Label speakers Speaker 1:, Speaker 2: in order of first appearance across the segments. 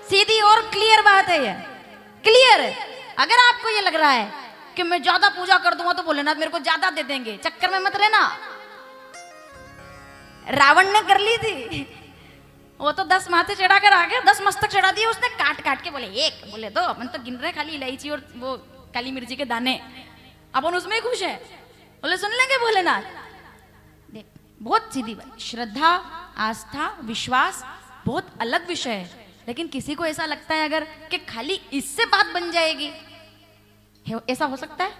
Speaker 1: सीधी और क्लियर बात है ये, क्लियर है। अगर आपको ये लग रहा है कि मैं ज्यादा पूजा कर दूंगा तो भोलेनाथ मेरे को ज्यादा दे देंगे, चक्कर में मत रहना। रावण ने कर ली थी, वो तो 10 माथे चढ़ा कर आ गया, 10 मस्तक चढ़ा दिए उसने, काट काट के बोले 1, बोले 2, अपन तो गिन रहे खाली इलायची और वो काली मिर्ची के दाने, अपन उसमें खुश है। बोले सुन लेंगे भोलेनाथ। देख बहुत सीधी बात, श्रद्धा आस्था विश्वास बहुत अलग विषय है, लेकिन किसी को ऐसा लगता है अगर कि खाली इससे बात बन जाएगी, ऐसा हो सकता है?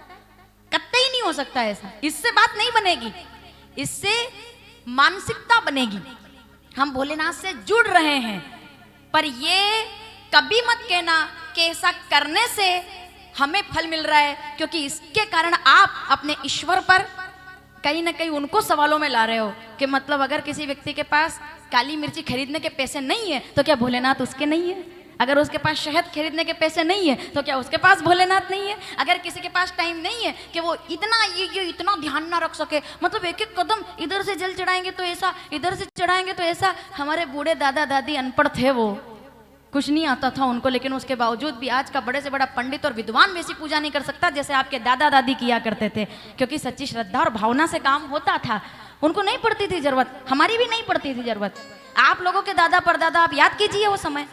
Speaker 1: कतई नहीं हो सकता ऐसा, इससे बात नहीं बनेगी, इससे मानसिकता बनेगी। हम भोलेनाथ से जुड़ रहे हैं, पर ये कभी मत कहना कि ऐसा करने से हमें फल मिल रहा है, क्योंकि इसके कारण आप अपने ईश्वर पर कहीं ना कहीं उनको सवालों में ला रहे हो कि मतलब अगर किसी व्यक्ति के पास काली मिर्ची खरीदने के पैसे नहीं है तो क्या भोलेनाथ उसके नहीं है? अगर उसके पास शहद खरीदने के पैसे नहीं है तो क्या उसके पास भोलेनाथ नहीं है? अगर किसी के पास टाइम नहीं है कि वो इतना ये इतना ध्यान ना रख सके, मतलब एक एक कदम इधर से जल चढ़ाएंगे तो ऐसा, इधर से चढ़ाएंगे तो ऐसा। हमारे बूढ़े दादा दादी अनपढ़ थे, वो कुछ नहीं आता था उनको, लेकिन उसके बावजूद भी आज का बड़े से बड़ा पंडित और विद्वान वैसी पूजा नहीं कर सकता जैसे आपके दादा दादी किया करते थे, क्योंकि सच्ची श्रद्धा और भावना से काम होता था। उनको नहीं पड़ती थी जरूरत, हमारी भी नहीं पड़ती थी जरूरत। आप लोगों के दादा परदादा आप याद कीजिए वो समय,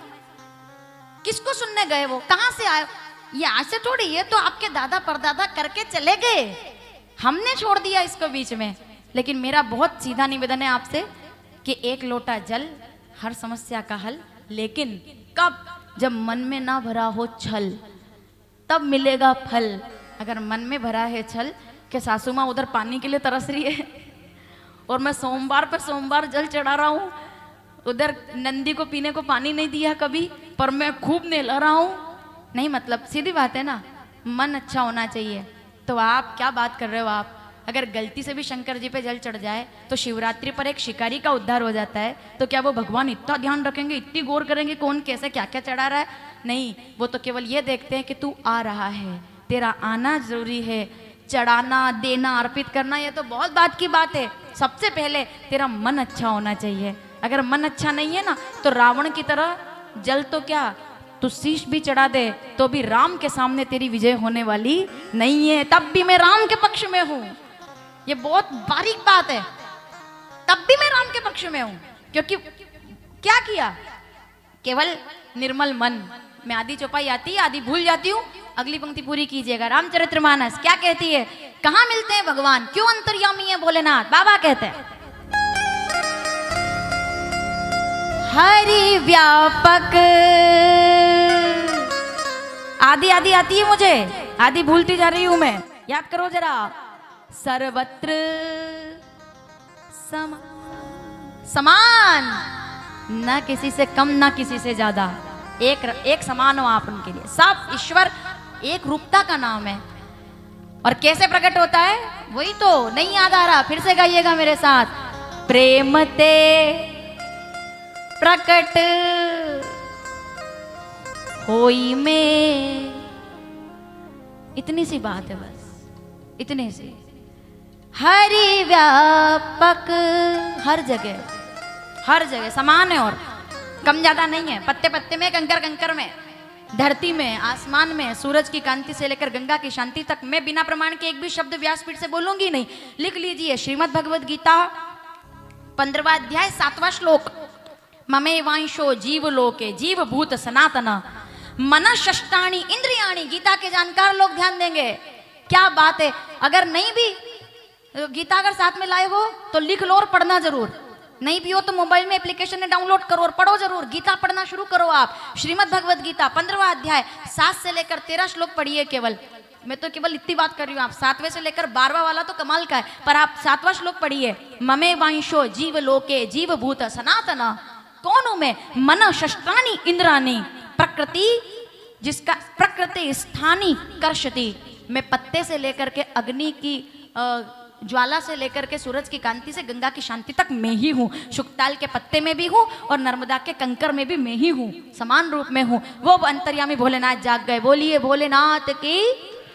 Speaker 1: किसको सुनने गए, वो कहां से आए? ये आज से थोड़ी, ये तो आपके दादा परदादा करके चले गए, हमने छोड़ दिया इसको बीच में। लेकिन मेरा बहुत सीधा निवेदन है आपसे कि 1 लोटा जल हर समस्या का हल, लेकिन कब? जब मन में ना भरा हो छल, तब मिलेगा फल। अगर मन में भरा है छल कि सासू माँ उधर पानी के लिए तरस रही है और मैं सोमवार पर सोमवार जल चढ़ा रहा हूँ, उधर नंदी को पीने को पानी नहीं दिया कभी, पर मैं खूब नहला रहा हूँ, नहीं मतलब सीधी बात है ना, मन अच्छा होना चाहिए। तो आप क्या बात कर रहे हो आप? अगर गलती से भी शंकर जी पे जल चढ़ जाए तो शिवरात्रि पर एक शिकारी का उद्धार हो जाता है, तो क्या वो भगवान इतना ध्यान रखेंगे, इतनी गौर करेंगे कौन कैसे क्या क्या चढ़ा रहा है? नहीं, वो तो केवल ये देखते हैं कि तू आ रहा है, तेरा आना जरूरी है, चढ़ाना देना अर्पित करना ये तो बहुत बात की बात है, सबसे पहले तेरा मन अच्छा होना चाहिए। अगर मन अच्छा नहीं है ना तो रावण की तरह जल तो क्या, तू शीश भी चढ़ा दे तो भी राम के सामने तेरी विजय होने वाली नहीं है। तब भी मैं राम के पक्ष में हूं, ये बहुत बारीक बात है, तब भी मैं राम के पक्ष में हूं, क्योंकि क्या किया? केवल निर्मल मन। मैं आधी चौपाई आती है, आधी भूल जाती हूँ, अगली पंक्ति पूरी कीजिएगा। रामचरितमानस क्या कहती है? कहाँ मिलते हैं भगवान, क्यों अंतर्यामी है भोलेनाथ? बाबा कहते हैं हरि व्यापक, आधी आधी आती है मुझे, आधी भूलती जा रही हूं मैं, याद करो जरा। सर्वत्र समान, ना किसी से कम ना किसी से ज्यादा, एक समान हो आप उनके लिए। सब ईश्वर एक रूपता का नाम है। और कैसे प्रकट होता है वही तो नहीं याद आ रहा, फिर से गाइएगा मेरे साथ। प्रेम ते प्रकट होई में, इतनी सी बात है बस, इतने से। हरि व्यापक, हर जगह समान है और कम ज्यादा नहीं है, पत्ते पत्ते में, कंकर कंकर में, धरती में, आसमान में, सूरज की कांति से लेकर गंगा की शांति तक। मैं बिना प्रमाण के एक भी शब्द व्यासपीठ से बोलूंगी नहीं। लिख लीजिए, श्रीमद् भगवद गीता 15वां अध्याय 7वां श्लोक। ममे वांशो जीव लोके जीव भूत सनातन मनःषष्टानि इंद्रियाणि। गीता के जानकार लोग ध्यान देंगे, क्या बात है। अगर नहीं भी गीता अगर साथ में लाए हो तो लिख लो और पढ़ना जरूर, नहीं भी हो तो मोबाइल में एप्लीकेशन में डाउनलोड करो और पढ़ो जरूर। गीता पढ़ना शुरू करो आप। श्रीमद् भगवद गीता 15वां अध्याय 7 से लेकर 13 श्लोक पढ़िए केवल। मैं तो केवल इतनी बात कर रही हूँ, आप 7वें से लेकर 12वां वाला तो कमाल का है, पर आप 7वां श्लोक पढ़िए। ममे वांशो जीव लोके जीव भूत सनातन। कौन हूं मैं? मन शस्त्राणी इंद्राणी। प्रकृति जिसका प्रकृति स्थानी कर्षति। मैं पत्ते से लेकर के अग्नि की ज्वाला से लेकर के सूरज की कांति से गंगा की शांति तक मैं ही हूँ। शुकताल के पत्ते में भी हूँ और नर्मदा के कंकर में भी मैं ही हूँ, समान रूप में हूँ। वो अंतर्यामी भोलेनाथ जाग गए। बोलिए भोलेनाथ की।